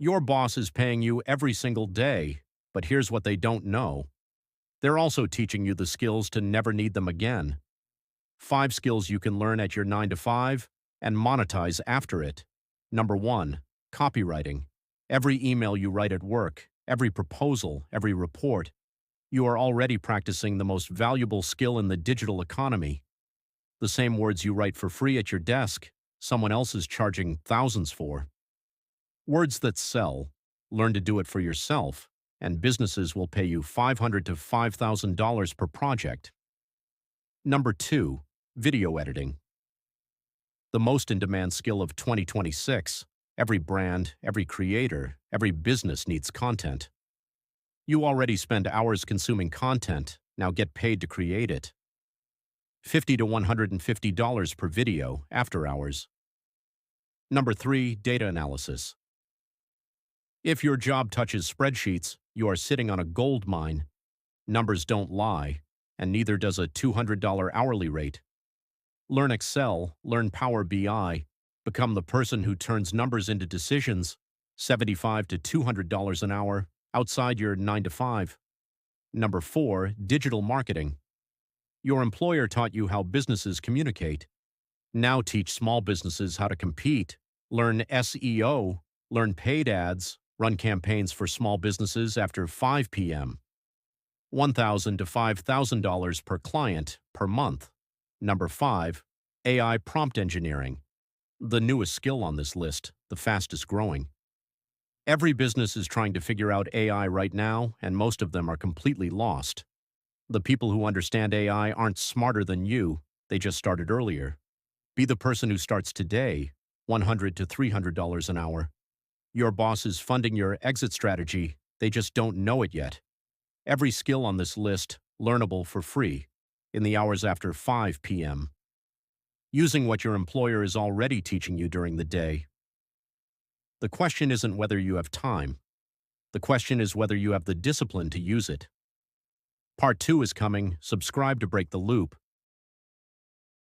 Your boss is paying you every single day, but here's what they don't know. They're also teaching you the skills to never need them again. 5 skills you can learn at your 9 to 5 and monetize after it. Number 1. Copywriting. Every email you write at work, every proposal, every report, you are already practicing the most valuable skill in the digital economy. The same words you write for free at your desk, someone else is charging thousands for. Words that sell. Learn to do it for yourself, and businesses will pay you $500 to $5,000 per project. Number 2. Video editing. The most in-demand skill of 2026. Every brand, every creator, every business needs content. You already spend hours consuming content, now get paid to create it. $50 to $150 per video, after hours. Number 3. Data analysis. If your job touches spreadsheets, you are sitting on a gold mine. Numbers don't lie, and neither does a $200 hourly rate. Learn Excel, learn Power BI, become the person who turns numbers into decisions, $75 to $200 an hour, outside your 9 to 5. Number 4. Digital marketing. Your employer taught you how businesses communicate. Now teach small businesses how to compete. Learn SEO, learn paid ads, run campaigns for small businesses after 5 p.m. $1,000 to $5,000 per client per month. Number 5. AI prompt engineering. The newest skill on this list, the fastest growing. Every business is trying to figure out AI right now, and most of them are completely lost. The people who understand AI aren't smarter than you, they just started earlier. Be the person who starts today, $100 to $300 an hour. Your boss is funding your exit strategy, they just don't know it yet. Every skill on this list, learnable for free, in the hours after 5 p.m. Using what your employer is already teaching you during the day. The question isn't whether you have time. The question is whether you have the discipline to use it. Part 2 is coming. Subscribe to break the loop.